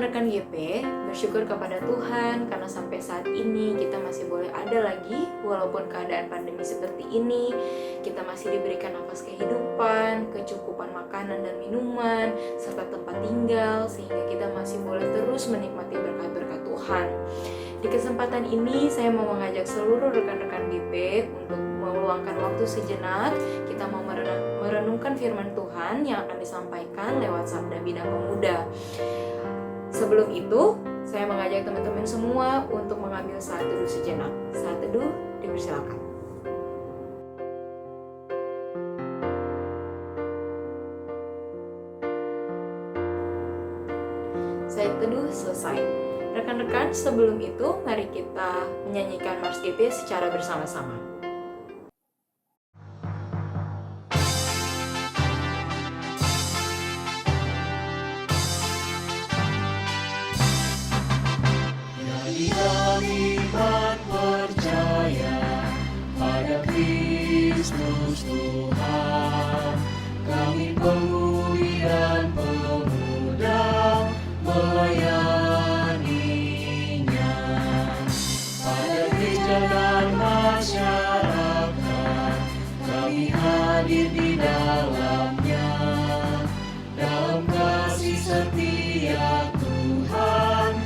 Rekan-rekan GP, bersyukur kepada Tuhan karena sampai saat ini kita masih boleh ada lagi walaupun keadaan pandemi seperti ini. Kita masih diberikan nafas kehidupan, kecukupan makanan dan minuman, serta tempat tinggal sehingga kita masih boleh terus menikmati berkat-berkat Tuhan. Di kesempatan ini saya mau mengajak seluruh rekan-rekan GP untuk meluangkan waktu sejenak. Kita mau merenungkan firman Tuhan yang akan disampaikan lewat Sabda Bina Pemuda. Sebelum itu, saya mengajak teman-teman semua untuk mengambil saat teduh sejenak. Saat teduh, dipersilakan. Saat teduh selesai. Rekan-rekan, sebelum itu, mari kita menyanyikan Mars GP secara bersama-sama. Iman percaya pada Kristus Tuhan, kami pemulihan pemuda melayaninya. Pada gereja dan masyarakat, kami hadir di dalamnya. Dalam kasih setia Tuhan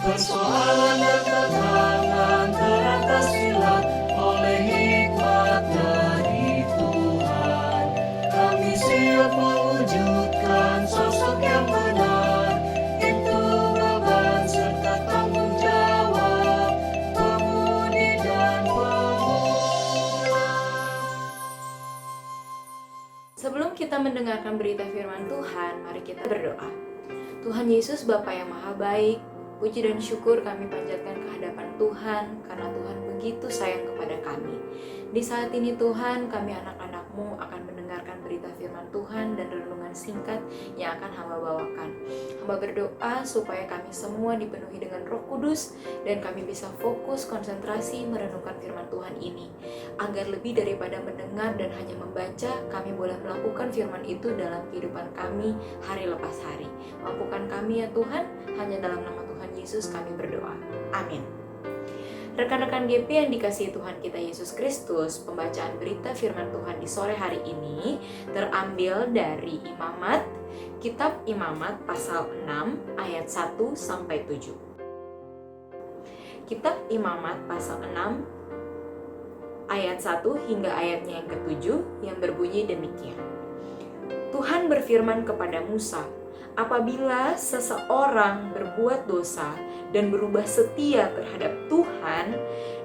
persoalan dan tantangan teratasilah oleh hikmat dari Tuhan. Kami siap mewujudkan sosok yang benar, itu beban serta tanggung jawab pemudi dan pemuda. Sebelum kita mendengarkan berita firman Tuhan, mari kita berdoa. Tuhan Yesus, Bapa yang Maha Baik, puji dan syukur kami panjatkan ke hadapan Tuhan karena Tuhan begitu sayang kepada kami. Di saat ini Tuhan, kami anak-anak-Mu akan mendengarkan berita firman Tuhan dan renungan singkat yang akan hamba bawakan. Hamba berdoa supaya kami semua dipenuhi dengan Roh Kudus dan kami bisa fokus konsentrasi merenungkan firman Tuhan ini. Agar lebih daripada mendengar dan hanya membaca, kami boleh melakukan firman itu dalam kehidupan kami hari lepas hari. Mampukan kami ya Tuhan, hanya dalam nama Tuhan Yesus kami berdoa. Amin. Rekan-rekan GP yang dikasihi Tuhan kita Yesus Kristus, pembacaan berita firman Tuhan di sore hari ini terambil dari Imamat, Kitab Imamat pasal 6 ayat 1 sampai 7. Kitab Imamat pasal 6 ayat 1 hingga ayatnya yang ke-7 yang berbunyi demikian. Tuhan berfirman kepada Musa, apabila seseorang berbuat dosa dan berubah setia terhadap Tuhan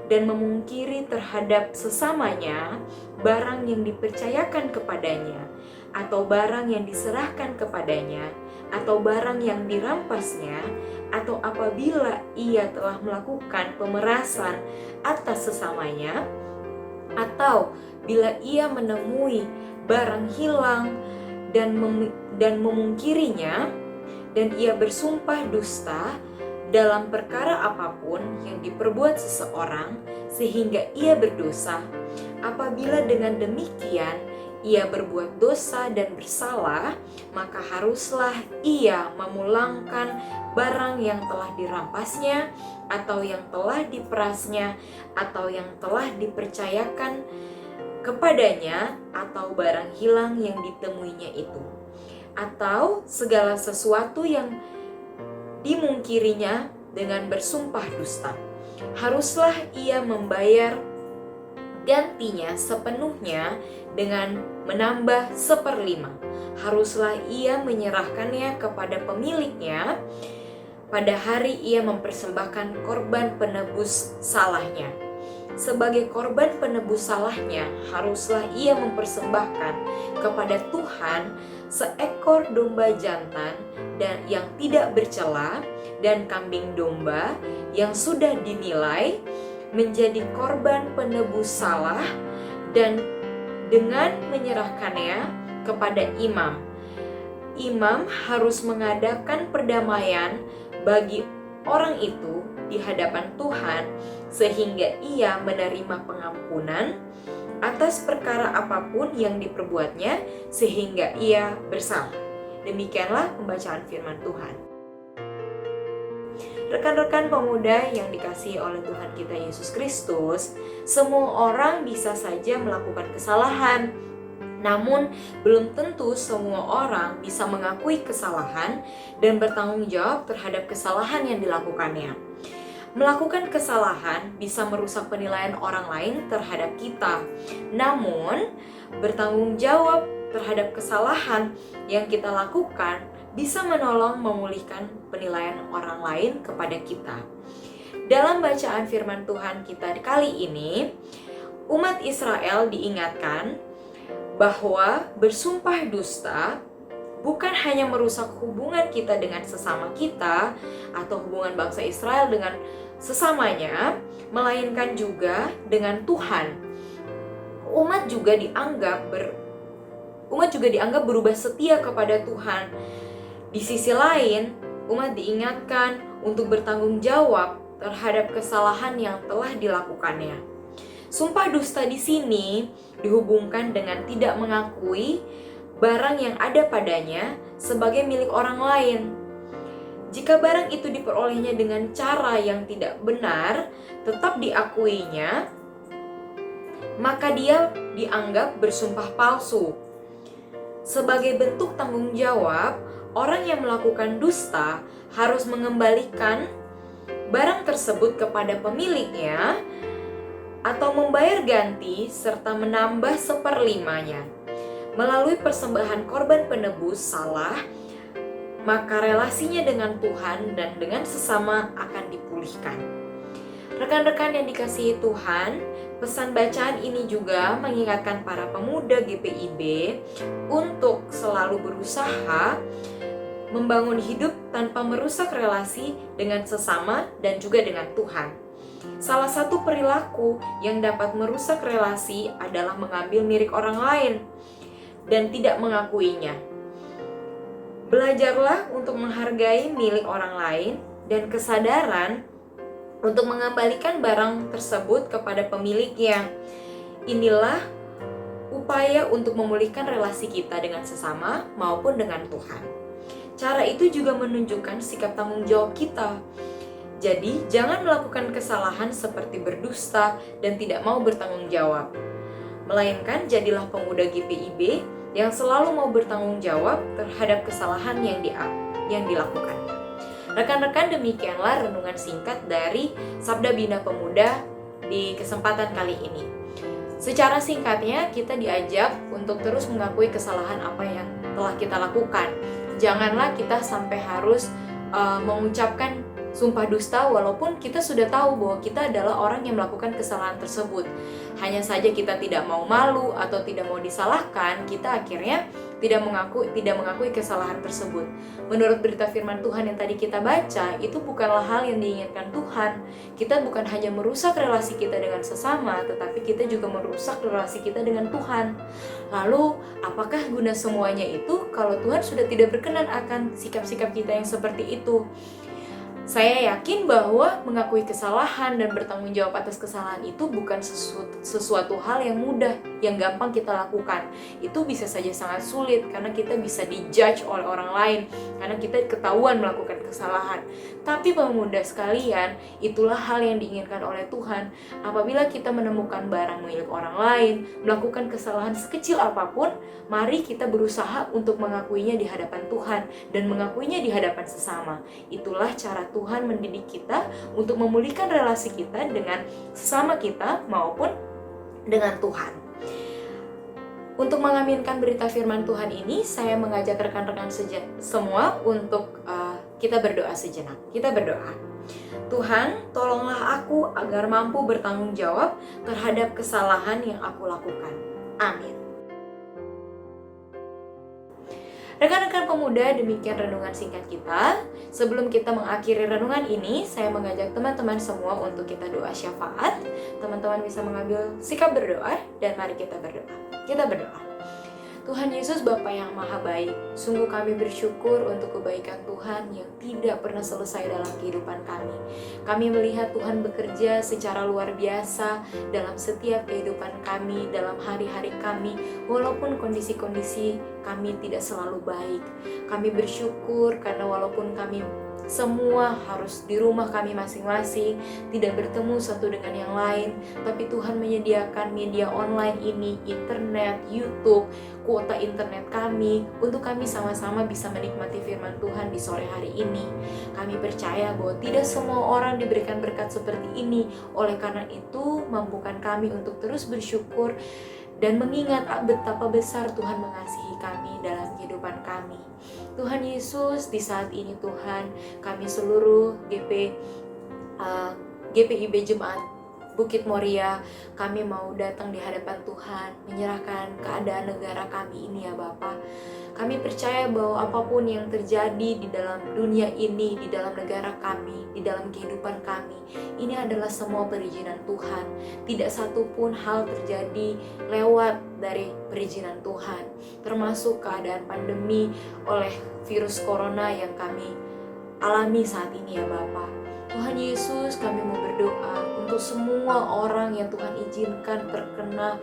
dan memungkiri terhadap sesamanya barang yang dipercayakan kepadanya atau barang yang diserahkan kepadanya atau barang yang dirampasnya, atau apabila ia telah melakukan pemerasan atas sesamanya, atau bila ia menemui barang hilang dan memungkirinya, dan ia bersumpah dusta dalam perkara apapun yang diperbuat seseorang sehingga ia berdosa, apabila dengan demikian ia berbuat dosa dan bersalah, maka haruslah ia memulangkan barang yang telah dirampasnya, atau yang telah diperasnya, atau yang telah dipercayakan kepadanya, atau barang hilang yang ditemuinya itu, atau segala sesuatu yang dimungkirinya dengan bersumpah dusta. Haruslah ia membayar gantinya sepenuhnya dengan menambah 1/5. Haruslah ia menyerahkannya kepada pemiliknya pada hari ia mempersembahkan korban penebus salahnya. Sebagai korban penebus salahnya, haruslah ia mempersembahkan kepada Tuhan seekor domba jantan dan yang tidak bercela dan kambing domba yang sudah dinilai menjadi korban penebus salah, dan dengan menyerahkannya kepada imam. Imam harus mengadakan perdamaian bagi orang itu di hadapan Tuhan sehingga ia menerima pengampunan atas perkara apapun yang diperbuatnya sehingga ia bersalah. Demikianlah pembacaan firman Tuhan. Rekan-rekan pemuda yang dikasihi oleh Tuhan kita Yesus Kristus, semua orang bisa saja melakukan kesalahan. Namun, belum tentu semua orang bisa mengakui kesalahan dan bertanggung jawab terhadap kesalahan yang dilakukannya. Melakukan kesalahan bisa merusak penilaian orang lain terhadap kita. Namun, bertanggung jawab terhadap kesalahan yang kita lakukan bisa menolong memulihkan penilaian orang lain kepada kita. Dalam bacaan firman Tuhan kita kali ini, umat Israel diingatkan bahwa bersumpah dusta bukan hanya merusak hubungan kita dengan sesama kita atau hubungan bangsa Israel dengan sesamanya, melainkan juga dengan Tuhan. Umat juga dianggap berubah setia kepada Tuhan. Di sisi lain, umat diingatkan untuk bertanggung jawab terhadap kesalahan yang telah dilakukannya. Sumpah dusta di sini dihubungkan dengan tidak mengakui barang yang ada padanya sebagai milik orang lain. Jika barang itu diperolehnya dengan cara yang tidak benar, tetap diakuinya, maka dia dianggap bersumpah palsu. Sebagai bentuk tanggung jawab, orang yang melakukan dusta harus mengembalikan barang tersebut kepada pemiliknya atau membayar ganti serta menambah 1/5-nya. Melalui persembahan korban penebus salah, maka relasinya dengan Tuhan dan dengan sesama akan dipulihkan. Rekan-rekan yang dikasihi Tuhan, pesan bacaan ini juga mengingatkan para pemuda GPIB untuk selalu berusaha membangun hidup tanpa merusak relasi dengan sesama dan juga dengan Tuhan. Salah satu perilaku yang dapat merusak relasi adalah mengambil milik orang lain dan tidak mengakuinya. Belajarlah untuk menghargai milik orang lain dan kesadaran untuk mengembalikan barang tersebut kepada pemiliknya. Inilah upaya untuk memulihkan relasi kita dengan sesama maupun dengan Tuhan. Cara itu juga menunjukkan sikap tanggung jawab kita. Jadi, jangan melakukan kesalahan seperti berdusta dan tidak mau bertanggung jawab. Melainkan, jadilah pemuda GPIB yang selalu mau bertanggung jawab terhadap kesalahan yang dilakukan. Rekan-rekan, demikianlah renungan singkat dari Sabda Bina Pemuda di kesempatan kali ini. Secara singkatnya, kita diajak untuk terus mengakui kesalahan apa yang telah kita lakukan. Janganlah kita sampai harus mengucapkan sumpah dusta walaupun kita sudah tahu bahwa kita adalah orang yang melakukan kesalahan tersebut. Hanya saja kita tidak mau malu atau tidak mau disalahkan, kita akhirnya tidak mengakui kesalahan tersebut. Menurut berita firman Tuhan yang tadi kita baca, itu bukanlah hal yang diinginkan Tuhan. Kita bukan hanya merusak relasi kita dengan sesama, tetapi kita juga merusak relasi kita dengan Tuhan. Lalu, apakah guna semuanya itu kalau Tuhan sudah tidak berkenan akan sikap-sikap kita yang seperti itu? Saya yakin bahwa mengakui kesalahan dan bertanggung jawab atas kesalahan itu bukan sesuatu hal yang mudah, yang gampang kita lakukan. Itu bisa saja sangat sulit karena kita bisa dijudge oleh orang lain, karena kita ketahuan melakukan kesalahan. Tapi pemuda sekalian, itulah hal yang diinginkan oleh Tuhan. Apabila kita menemukan barang milik orang lain, melakukan kesalahan sekecil apapun, mari kita berusaha untuk mengakuinya di hadapan Tuhan dan mengakuinya di hadapan sesama. Itulah cara Tuhan mendidik kita untuk memulihkan relasi kita dengan sesama kita maupun dengan Tuhan. Untuk mengaminkan berita firman Tuhan ini, saya mengajak rekan-rekan semua untuk kita berdoa sejenak. Kita berdoa. Tuhan, tolonglah aku agar mampu bertanggung jawab terhadap kesalahan yang aku lakukan. Amin. Rekan-rekan pemuda, demikian renungan singkat kita. Sebelum kita mengakhiri renungan ini, saya mengajak teman-teman semua untuk kita doa syafaat. Teman-teman bisa mengambil sikap berdoa dan mari kita berdoa. Kita berdoa. Tuhan Yesus Bapa yang maha baik, sungguh kami bersyukur untuk kebaikan Tuhan yang tidak pernah selesai dalam kehidupan kami. Kami melihat Tuhan bekerja secara luar biasa dalam setiap kehidupan kami, dalam hari-hari kami, walaupun kondisi-kondisi kami tidak selalu baik. Kami bersyukur karena walaupun kami semua harus di rumah kami masing-masing, tidak bertemu satu dengan yang lain, tapi Tuhan menyediakan media online ini, internet, YouTube, kuota internet kami, untuk kami sama-sama bisa menikmati firman Tuhan di sore hari ini. Kami percaya bahwa tidak semua orang diberikan berkat seperti ini, oleh karena itu mampukan kami untuk terus bersyukur dan mengingat betapa besar Tuhan mengasihi kami dalam kehidupan kami. Tuhan Yesus, di saat ini Tuhan, kami seluruh GPIB Jemaat Bukit Moria, kami mau datang di hadapan Tuhan, menyerahkan keadaan negara kami ini ya Bapa. Kami percaya bahwa apapun yang terjadi di dalam dunia ini, di dalam negara kami, di dalam kehidupan kami, ini adalah semua perizinan Tuhan. Tidak satu pun hal terjadi lewat dari perizinan Tuhan, termasuk keadaan pandemi oleh virus corona yang kami alami saat ini ya Bapa. Tuhan Yesus, kami mau berdoa untuk semua orang yang Tuhan izinkan terkena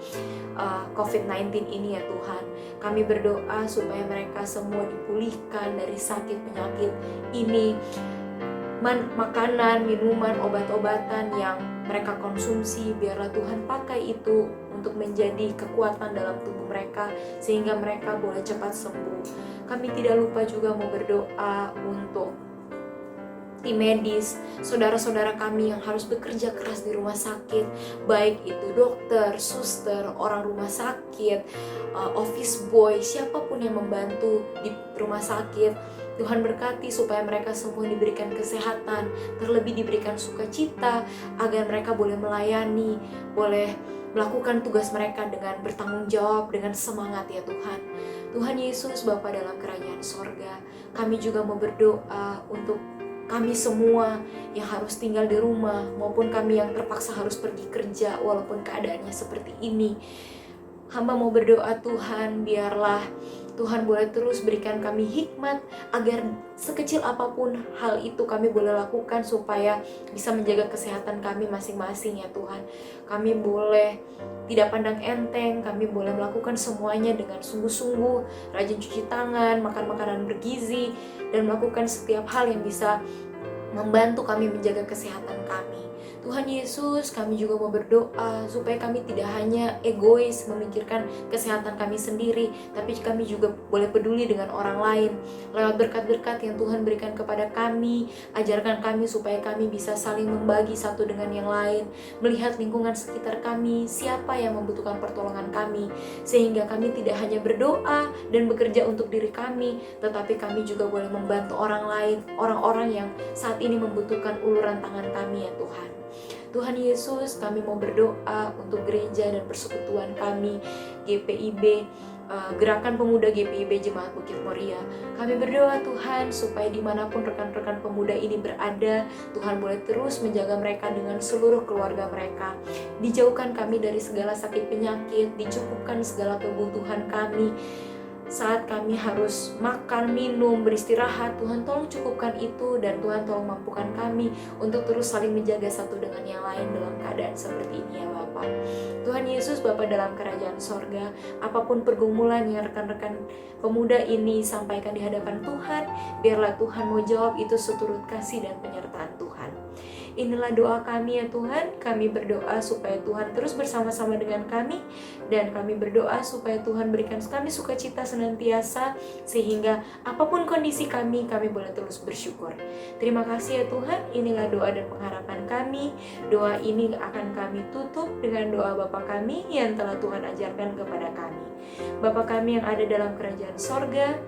COVID-19 ini ya Tuhan. Kami berdoa supaya mereka semua dipulihkan dari sakit penyakit ini. Makanan, minuman, obat-obatan yang mereka konsumsi, biarlah Tuhan pakai itu untuk menjadi kekuatan dalam tubuh mereka, sehingga mereka boleh cepat sembuh. Kami tidak lupa juga mau berdoa untuk tim medis, saudara-saudara kami yang harus bekerja keras di rumah sakit, baik itu dokter, suster, orang rumah sakit, office boy, siapapun yang membantu di rumah sakit. Tuhan berkati supaya mereka semua diberikan kesehatan, terlebih diberikan sukacita, agar mereka boleh melayani, boleh melakukan tugas mereka dengan bertanggung jawab, dengan semangat ya Tuhan. Tuhan Yesus Bapa dalam kerajaan sorga, kami juga mau berdoa untuk kami semua yang harus tinggal di rumah, maupun kami yang terpaksa harus pergi kerja walaupun keadaannya seperti ini. Hamba mau berdoa Tuhan, biarlah Tuhan boleh terus berikan kami hikmat, agar sekecil apapun hal itu kami boleh lakukan supaya bisa menjaga kesehatan kami masing-masing ya Tuhan. Kami boleh tidak pandang enteng, kami boleh melakukan semuanya dengan sungguh-sungguh, rajin cuci tangan, makan makanan bergizi, dan melakukan setiap hal yang bisa membantu kami menjaga kesehatan kami. Tuhan Yesus, kami juga mau berdoa supaya kami tidak hanya egois memikirkan kesehatan kami sendiri, tapi kami juga boleh peduli dengan orang lain. Lewat berkat-berkat yang Tuhan berikan kepada kami, ajarkan kami supaya kami bisa saling membagi satu dengan yang lain, melihat lingkungan sekitar kami, siapa yang membutuhkan pertolongan kami, sehingga kami tidak hanya berdoa dan bekerja untuk diri kami, tetapi kami juga boleh membantu orang lain, orang-orang yang saat ini membutuhkan uluran tangan kami ya Tuhan. Tuhan Yesus, kami mau berdoa untuk gereja dan persekutuan kami, GPIB, Gerakan Pemuda GPIB Jemaat Bukit Moria. Kami berdoa Tuhan supaya dimanapun rekan-rekan pemuda ini berada, Tuhan boleh terus menjaga mereka dengan seluruh keluarga mereka. Dijauhkan kami dari segala sakit penyakit, dicukupkan segala kebutuhan kami. Saat kami harus makan, minum, beristirahat, Tuhan tolong cukupkan itu, dan Tuhan tolong mampukan kami untuk terus saling menjaga satu dengan yang lain dalam keadaan seperti ini ya Bapa. Tuhan Yesus Bapa dalam kerajaan sorga, apapun pergumulan yang rekan-rekan pemuda ini sampaikan di hadapan Tuhan, biarlah Tuhan mau jawab itu seturut kasih dan penyertaan Tuhan. Inilah doa kami ya Tuhan. Kami berdoa supaya Tuhan terus bersama-sama dengan kami, dan kami berdoa supaya Tuhan berikan kami sukacita senantiasa, sehingga apapun kondisi kami boleh terus bersyukur. Terima kasih ya Tuhan. Inilah doa dan pengharapan kami. Doa ini akan kami tutup dengan doa Bapa kami yang telah Tuhan ajarkan kepada kami. Bapa kami yang ada dalam kerajaan sorga,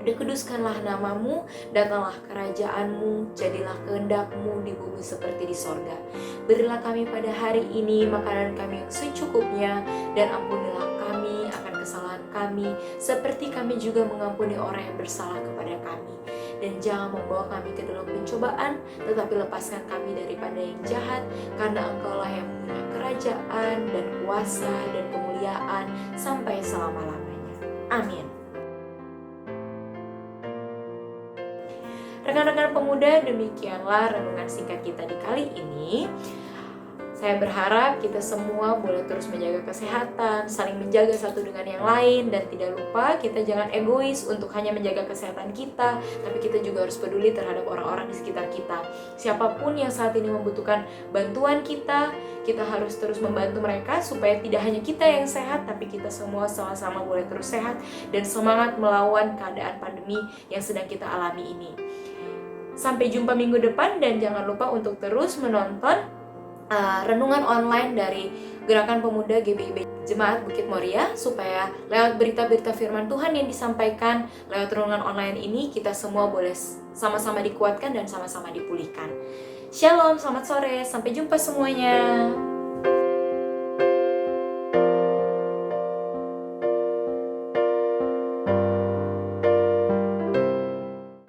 dikuduskanlah namamu, datanglah kerajaanmu, jadilah kehendak-Mu di bumi seperti di sorga. Berilah kami pada hari ini makanan kami yang secukupnya, dan ampunilah kami akan kesalahan kami, seperti kami juga mengampuni orang yang bersalah kepada kami. Dan jangan membawa kami ke dalam pencobaan, tetapi lepaskan kami daripada yang jahat, karena Engkaulah yang punya kerajaan dan kuasa dan kemuliaan sampai selama-lamanya. Amin. Rekan-rekan pemuda, demikianlah renungan singkat kita di kali ini. Saya berharap kita semua boleh terus menjaga kesehatan, saling menjaga satu dengan yang lain, dan tidak lupa kita jangan egois untuk hanya menjaga kesehatan kita, tapi kita juga harus peduli terhadap orang-orang di sekitar kita. Siapapun yang saat ini membutuhkan bantuan kita harus terus membantu mereka supaya tidak hanya kita yang sehat, tapi kita semua sama-sama boleh terus sehat dan semangat melawan keadaan pandemi yang sedang kita alami ini. Sampai jumpa minggu depan, dan jangan lupa untuk terus menonton renungan online dari Gerakan Pemuda GBIB Jemaat Bukit Moria, supaya lewat berita-berita firman Tuhan yang disampaikan lewat renungan online ini, kita semua boleh sama-sama dikuatkan dan sama-sama dipulihkan. Shalom, selamat sore, sampai jumpa semuanya.